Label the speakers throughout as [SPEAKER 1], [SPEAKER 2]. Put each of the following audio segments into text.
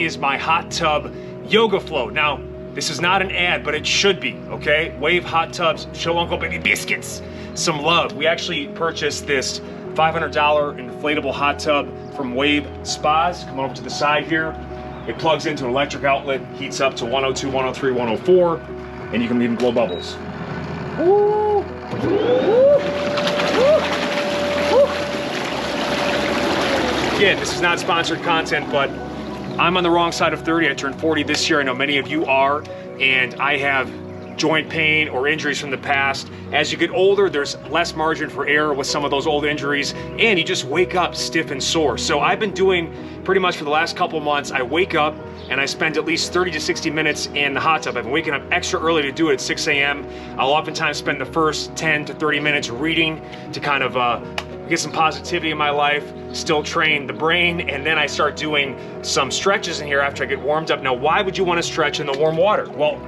[SPEAKER 1] is my hot tub yoga float. Now, this is not an ad, but it should be, okay? Wave hot tubs, show Uncle Baby Biscuits some love. We actually purchased this $500 inflatable hot tub from Wave Spas. Come over to the side here. It plugs into an electric outlet, heats up to 102, 103, 104, and you can even blow bubbles. Woo! Woo! Woo! Again, this is not sponsored content, but I'm on the wrong side of 30. I turned 40 this year. I know many of you are, and I have joint pain or injuries from the past. As you get older, there's less margin for error with some of those old injuries, and you just wake up stiff and sore. So I've been doing pretty much for the last couple months, I wake up and I spend at least 30 to 60 minutes in the hot tub. I've been waking up extra early to do it at 6 a.m. I'll oftentimes spend the first 10 to 30 minutes reading to kind of get some positivity in my life, still train the brain, and then I start doing some stretches in here after I get warmed up. Now, why would you want to stretch in the warm water? Well,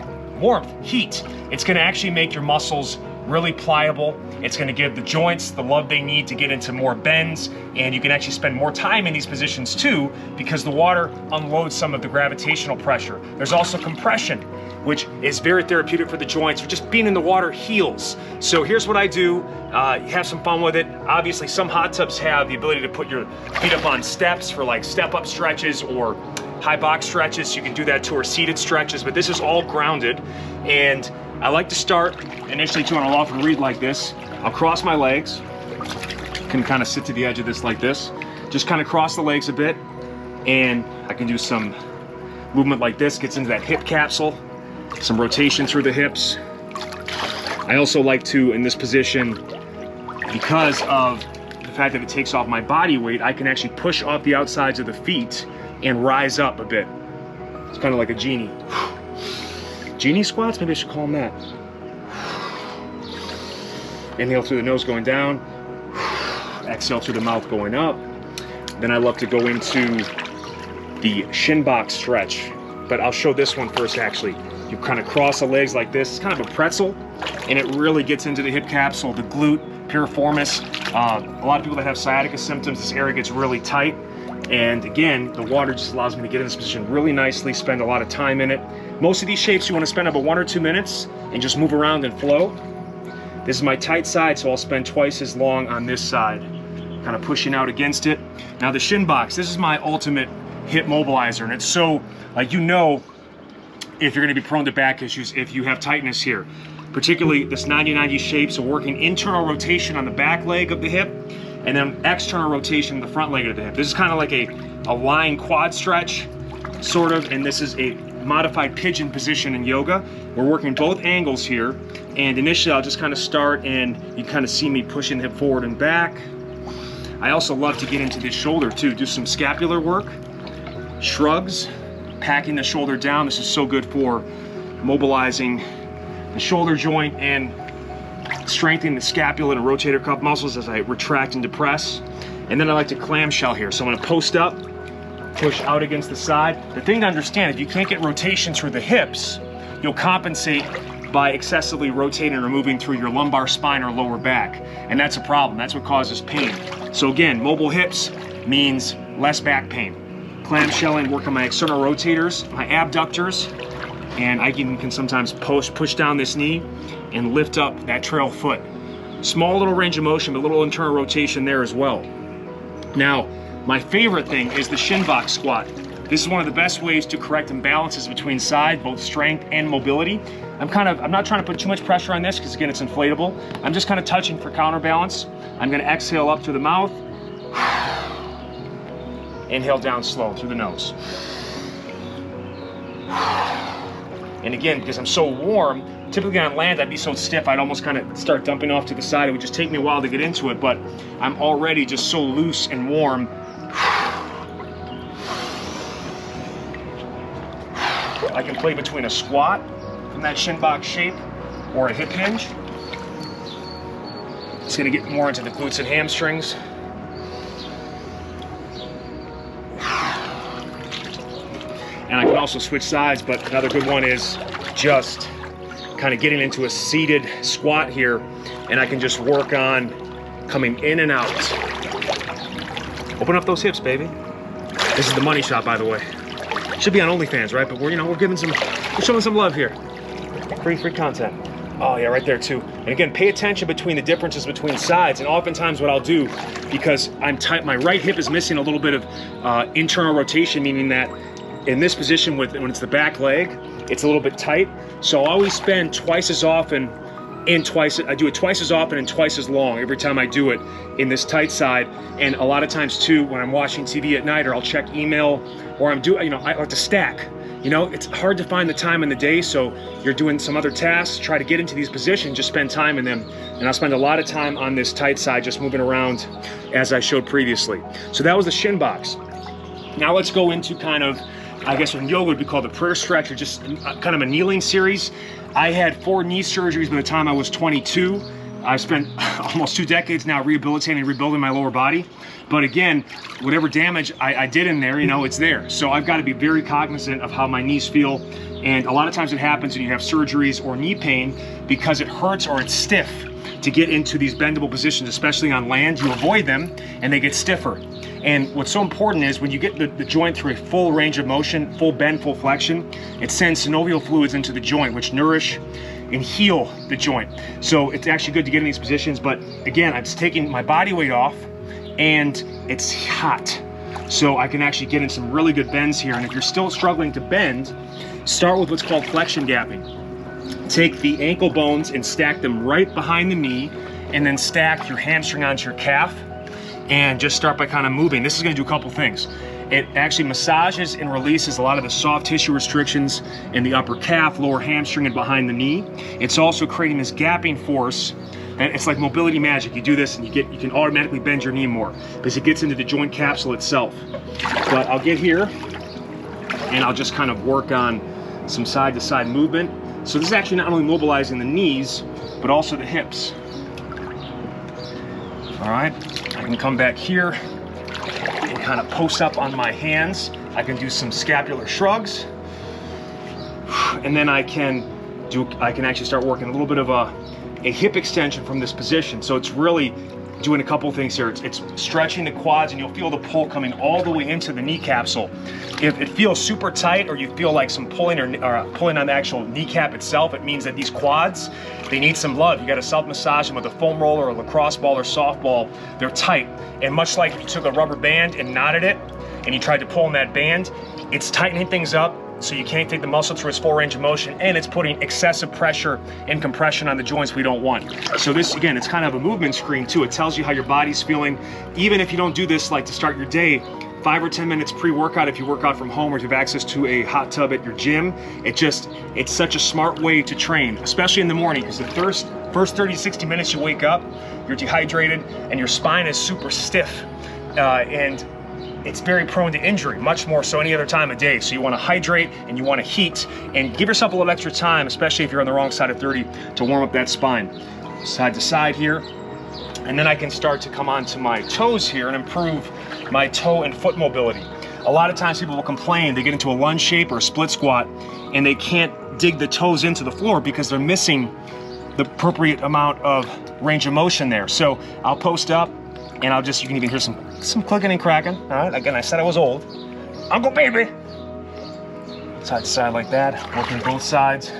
[SPEAKER 1] warmth, heat. It's going to actually make your muscles really pliable. It's going to give the joints the love they need to get into more bends, and you can actually spend more time in these positions too because the water unloads some of the gravitational pressure. There's also compression, which is very therapeutic for the joints. Just being in the water heals. So here's what I do. Have some fun with it. Obviously, some hot tubs have the ability to put your feet up on steps for like step-up stretches or high box stretches. You can do that too, or seated stretches, but this is all grounded. And I like to start initially too, and I'll often read like this. I'll cross my legs. Can kind of sit to the edge of this like this. Just kind of cross the legs a bit, and I can do some movement like this. Gets into that hip capsule. Some rotation through the hips. I also like to, in this position, because of the fact that it takes off my body weight, I can actually push off the outsides of the feet and rise up a bit. It's kind of like a genie. Genie squats? Maybe I should call them that. Inhale through the nose going down. Exhale through the mouth going up. Then I love to go into the shin box stretch, but I'll show this one first actually. You kind of cross the legs like this. It's kind of a pretzel, and it really gets into the hip capsule, the glute, piriformis. A lot of people that have sciatica symptoms, this area gets really tight. And again, the water just allows me to get in this position really nicely, spend a lot of time in it. Most of these shapes you want to spend about 1 or 2 minutes and just move around and flow. This is my tight side, so I'll spend twice as long on this side, kind of pushing out against it. Now the shin box, this is my ultimate hip mobilizer, and it's so, like, you know, if you're going to be prone to back issues, if you have tightness here, particularly this 90-90 shape, so working internal rotation on the back leg of the hip, and then external rotation in the front leg of the hip. This is kind of like a lying quad stretch, sort of, and this is a modified pigeon position in yoga. We're working both angles here, and initially I'll just kind of start, and you kind of see me pushing the hip forward and back. I also love to get into this shoulder too, do some scapular work, shrugs, packing the shoulder down. This is so good for mobilizing the shoulder joint and strengthening the scapula and rotator cuff muscles as I retract and depress. And then I like to clamshell here. So I'm gonna post up, push out against the side. The thing to understand, if you can't get rotation through the hips, you'll compensate by excessively rotating or moving through your lumbar spine or lower back. And that's a problem. That's what causes pain. So again, mobile hips means less back pain. Clamshelling, work on my external rotators, my abductors, and I can sometimes push down this knee and lift up that trail foot. Small little range of motion, but a little internal rotation there as well. Now, my favorite thing is the shin box squat. This is one of the best ways to correct imbalances between side, both strength and mobility. I'm not trying to put too much pressure on this because again, it's inflatable. I'm just kind of touching for counterbalance. I'm gonna exhale up through the mouth. Inhale down slow through the nose. And again, because I'm so warm, typically on land I'd be so stiff I'd almost kind of start dumping off to the side. It would just take me a while to get into it, but I'm already just so loose and warm. I can play between a squat from that shin box shape or a hip hinge. It's gonna get more into the glutes and hamstrings. And I can also switch sides, but another good one is just kind of getting into a seated squat here, and I can just work on coming in and out. Open up those hips, baby. This is the money shot, by the way. Should be on OnlyFans, right? But we're showing some love here. Free content. Oh yeah, right there too. And again, pay attention between the differences between sides. And oftentimes what I'll do, because I'm tight, my right hip is missing a little bit of internal rotation, meaning that in this position when it's the back leg, it's a little bit tight. So I always spend twice as often I do it twice as often and twice as long every time I do it in this tight side. And a lot of times too, when I'm watching TV at night, or I'll check email, or I like to stack. It's hard to find the time in the day, so you're doing some other tasks, try to get into these positions, just spend time in them. And I'll spend a lot of time on this tight side, just moving around as I showed previously. So that was the shin box. Now let's go into kind of, I guess in yoga would be called the prayer stretch, or just kind of a kneeling series. I had 4 knee surgeries by the time I was 22. I've spent almost 2 decades now rehabilitating and rebuilding my lower body. But again, whatever damage I did in there, it's there. So I've got to be very cognizant of how my knees feel. And a lot of times it happens when you have surgeries or knee pain because it hurts or it's stiff to get into these bendable positions, especially on land. You avoid them and they get stiffer. And what's so important is when you get the joint through a full range of motion, full bend, full flexion, it sends synovial fluids into the joint, which nourish and heal the joint. So it's actually good to get in these positions. But again, I'm just taking my body weight off and it's hot. So I can actually get in some really good bends here. And if you're still struggling to bend, start with what's called flexion gapping. Take the ankle bones and stack them right behind the knee, and then stack your hamstring onto your calf, and just start by kind of moving. This is going to do a couple things. It actually massages and releases a lot of the soft tissue restrictions in the upper calf, lower hamstring, and behind the knee. It's also creating this gapping force. And it's like mobility magic. You do this and you can automatically bend your knee more because it gets into the joint capsule itself. But I'll get here and I'll just kind of work on some side to side movement. So this is actually not only mobilizing the knees, but also the hips. All right, I can come back here and kind of post up on my hands. I can do some scapular shrugs. And then I can actually start working a little bit of a hip extension from this position. So it's really doing a couple things here. It's stretching the quads, and you'll feel the pull coming all the way into the knee capsule. If it feels super tight, or you feel like some pulling or pulling on the actual kneecap itself, it means that these quads, they need some love. You got to self-massage them with a foam roller or a lacrosse ball or softball. They're tight. And much like if you took a rubber band and knotted it, and you tried to pull on that band, it's tightening things up, so you can't take the muscle through its full range of motion, and it's putting excessive pressure and compression on the joints we don't want. So this, again, it's kind of a movement screen too. It tells you how your body's feeling. Even if you don't do this like to start your day, 5 or 10 minutes pre-workout, if you work out from home or if you have access to a hot tub at your gym, it's such a smart way to train, especially in the morning, because the first 30, 60 minutes you wake up, you're dehydrated and your spine is super stiff. And it's very prone to injury, much more so any other time of day. So you want to hydrate and you want to heat, and give yourself a little extra time, especially if you're on the wrong side of 30, to warm up that spine. Side to side here. And then I can start to come onto my toes here and improve my toe and foot mobility. A lot of times people will complain, they get into a lunge shape or a split squat and they can't dig the toes into the floor because they're missing the appropriate amount of range of motion there. So I'll post up, and you can even hear some clicking and cracking. All right, again, I said I was old. Uncle baby. Side to side like that, working both sides.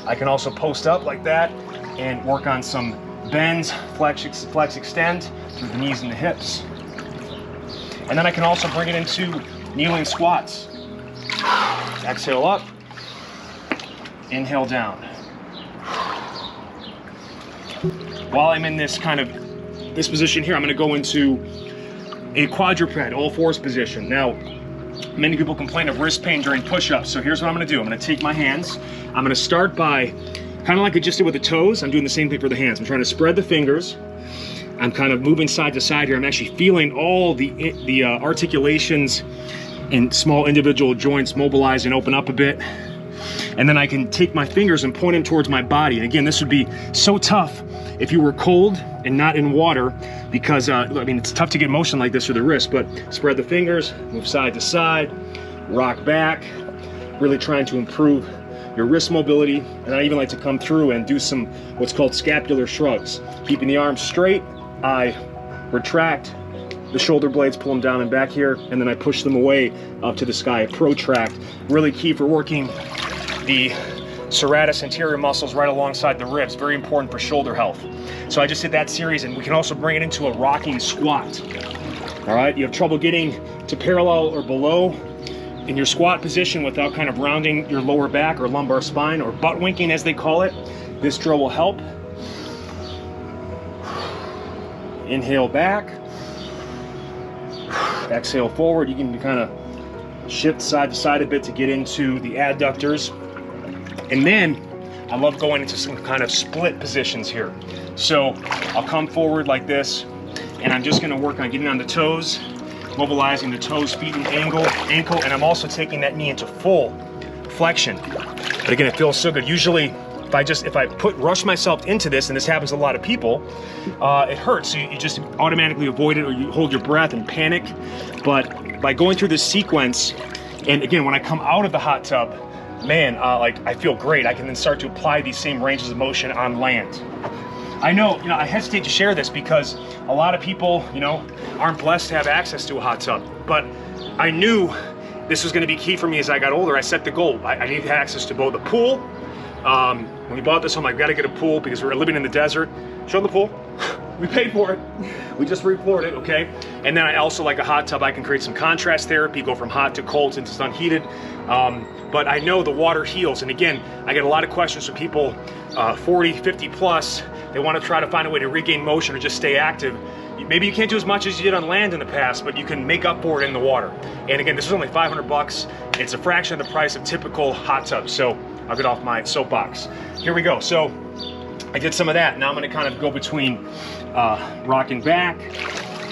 [SPEAKER 1] I can also post up like that and work on some bends, flex, extend through the knees and the hips. And then I can also bring it into kneeling squats. Exhale up, inhale down. While I'm in this position here, I'm going to go into a quadruped, all fours position. Now, many people complain of wrist pain during push-ups, so here's what I'm going to do. I'm going to take my hands. I'm going to start by, kind of like I just did with the toes, I'm doing the same thing for the hands. I'm trying to spread the fingers. I'm kind of moving side to side here. I'm actually feeling all the articulations in small individual joints mobilize and open up a bit. And then I can take my fingers and point them towards my body. And again, this would be so tough if you were cold and not in water, because it's tough to get motion like this through the wrist. But spread the fingers, move side to side, rock back, really trying to improve your wrist mobility. And I even like to come through and do some what's called scapular shrugs, keeping the arms straight. I retract, the shoulder blades, pull them down and back here, and then I push them away up to the sky. I protract, really key for working the serratus anterior muscles right alongside the ribs, very important for shoulder health. So I just did that series, and we can also bring it into a rocking squat. All right, you have trouble getting to parallel or below in your squat position without kind of rounding your lower back or lumbar spine, or butt winking as they call it. This drill will help. Inhale back, exhale forward. You can kind of shift side to side a bit to get into the adductors. And then I love going into some kind of split positions here. So I'll come forward like this, and I'm just gonna work on getting on the toes, mobilizing the toes, feet, and ankle, and I'm also taking that knee into full flexion. But again, it feels so good. Usually, if I rush myself into this, and this happens to a lot of people, it hurts. So you just automatically avoid it, or you hold your breath and panic. But by going through this sequence, and again, when I come out of the hot tub, man, like I feel great. I can then start to apply these same ranges of motion on land. I know, I hesitate to share this because a lot of people, aren't blessed to have access to a hot tub. But I knew this was going to be key for me as I got older. I set the goal. I needed access to both the pool. When we bought this home, I've got to get a pool because we're living in the desert. Show the pool. We paid for it. We just refloored it, okay? And then I also like a hot tub. I can create some contrast therapy, go from hot to cold since it's unheated. But I know the water heals. And again, I get a lot of questions from people 40, 50 plus. They want to try to find a way to regain motion or just stay active. Maybe you can't do as much as you did on land in the past, but you can make up for it in the water. And again, this is only 500 bucks. It's a fraction of the price of typical hot tubs. So I'll get off my soapbox. Here we go. So I did some of that. Now I'm going to kind of go between rocking back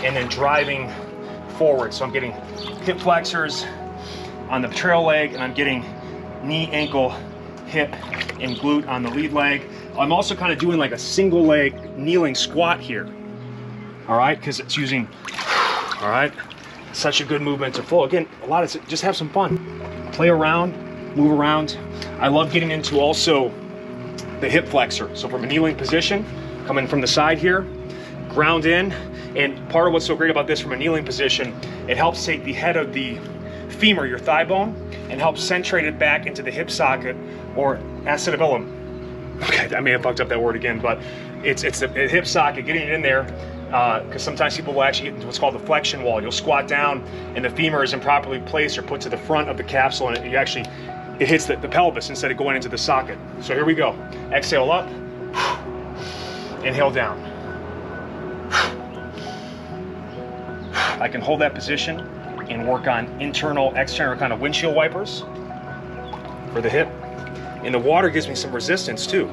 [SPEAKER 1] and then driving forward. So I'm getting hip flexors on the trail leg, and I'm getting knee, ankle, hip, and glute on the lead leg. I'm also kind of doing like a single leg kneeling squat here. All right, because it's using, all right, such a good movement to flow. Again, a lot of, just have some fun. Play around, move around. I love getting into also the hip flexor. So from a kneeling position, coming from the side here, ground in. And part of what's so great about this from a kneeling position, it helps take the head of the femur, your thigh bone, and helps centrate it back into the hip socket or acetabulum. Okay, I may have fucked up that word again, but it's the hip socket, getting it in there, because sometimes people will actually get into what's called the flexion wall. You'll squat down and the femur is improperly placed or put to the front of the capsule, and it hits the pelvis instead of going into the socket. So here we go. Exhale up, inhale down. I can hold that position and work on internal, external kind of windshield wipers for the hip. And the water gives me some resistance too,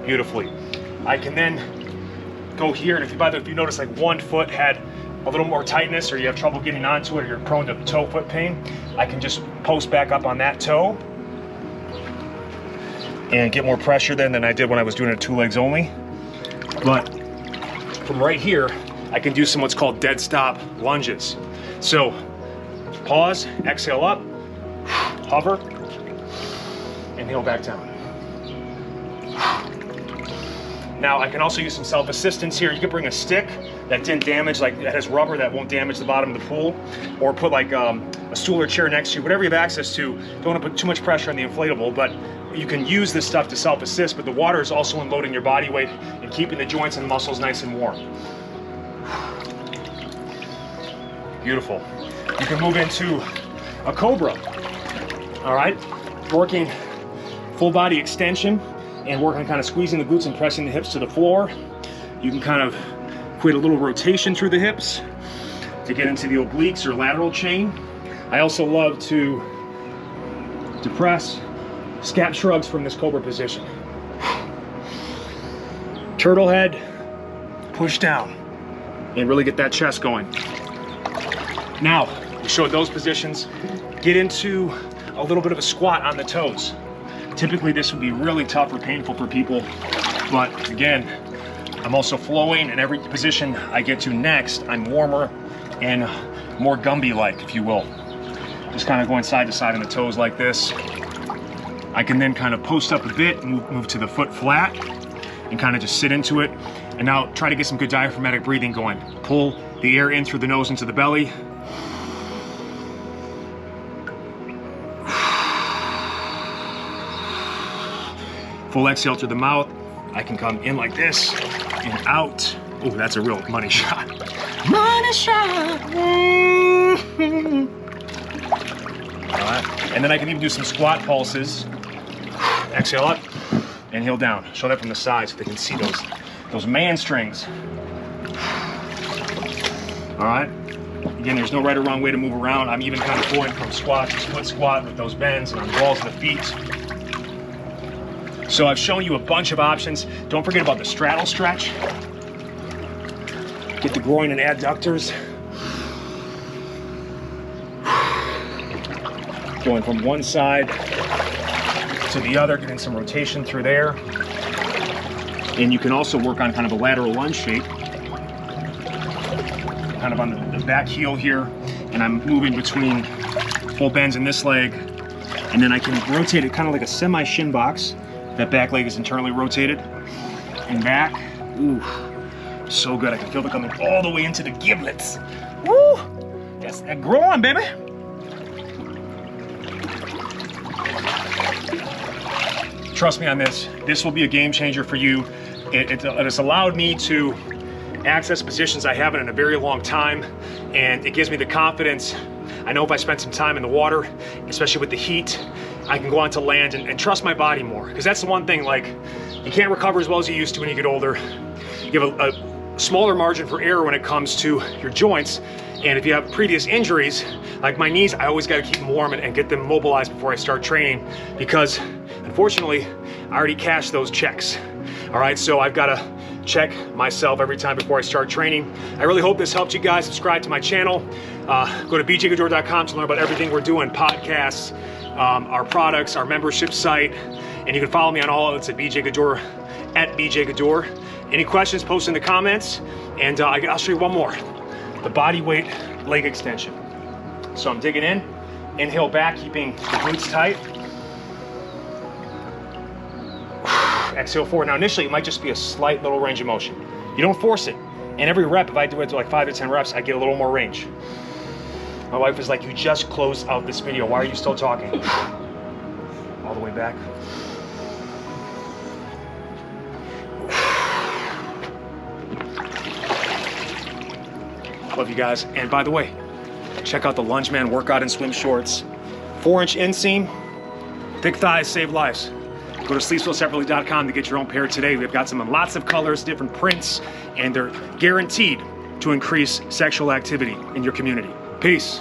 [SPEAKER 1] beautifully. I can then go here, and if you notice like one foot had a little more tightness, or you have trouble getting onto it, or you're prone to toe foot pain, I can just post back up on that toe and get more pressure than I did when I was doing it two legs only. But from right here, I can do some what's called dead stop lunges. So pause, exhale up, hover, inhale back down. Now I can also use some self-assistance here. You could bring a stick that didn't damage, like that has rubber that won't damage the bottom of the pool, or put like a stool or chair next to you, whatever you have access to. Don't want to put too much pressure on the inflatable, but you can use this stuff to self-assist, but the water is also unloading your body weight and keeping the joints and muscles nice and warm. Beautiful. You can move into a cobra, all right? Working full body extension and work on kind of squeezing the glutes and pressing the hips to the floor. You can kind of create a little rotation through the hips to get into the obliques or lateral chain. I also love to press scap shrugs from this cobra position. Turtle head, push down, and really get that chest going. Now, we showed those positions. Get into a little bit of a squat on the toes. Typically this would be really tough or painful for people, but again, I'm also flowing, and every position I get to next, I'm warmer and more Gumby-like, if you will. Just kind of going side to side on the toes like this. I can then kind of post up a bit, move to the foot flat, and kind of just sit into it. And now try to get some good diaphragmatic breathing going. Pull the air in through the nose into the belly. Full exhale through the mouth. I can come in like this and out. Oh, that's a real money shot. Money shot. All right, and then I can even do some squat pulses. Exhale up, inhale down. Show that from the side so they can see those man strings. All right. Again, there's no right or wrong way to move around. I'm even kind of going from squat to split squat with those bends and on the balls of the feet. So I've shown you a bunch of options. Don't forget about the straddle stretch. Get the groin and adductors. Going from one side to the other, getting some rotation through there. And you can also work on kind of a lateral lunge shape. Kind of on the back heel here. And I'm moving between full bends in this leg. And then I can rotate it kind of like a semi shin box. That back leg is internally rotated. And back. Ooh, so good. I can feel it coming all the way into the giblets. Woo! That's that groin, baby. Trust me on this. This will be a game changer for you. It has allowed me to access positions I haven't in a very long time, and it gives me the confidence. I know if I spend some time in the water, especially with the heat, I can go onto land and trust my body more. Because that's the one thing, like, you can't recover as well as you used to when you get older. You have a smaller margin for error when it comes to your joints. And if you have previous injuries, like my knees, I always got to keep them warm and get them mobilized before I start training, because unfortunately, I already cashed those checks. All right, so I've got to check myself every time before I start training. I really hope this helped you guys. Subscribe to my channel. Go to bjgaddour.com to learn about everything we're doing, podcasts, our products, our membership site, and you can follow me on all of it at bjgaddour, at bjgaddour. Any questions, post in the comments, and I'll show you one more. The body weight leg extension. So I'm digging in, inhale back, keeping the glutes tight. Exhale forward. Now initially it might just be a slight little range of motion. You don't force it. And every rep, if I do it to like 5 to 10 reps, I get a little more range. My wife is like, you just closed out this video. Why are you still talking? All the way back. Love you guys. And by the way, check out the Lungeman workout in swim shorts. 4-inch inseam, thick thighs save lives. Go to sleepswellseparately.com to get your own pair today. We've got some in lots of colors, different prints, and they're guaranteed to increase sexual activity in your community. Peace.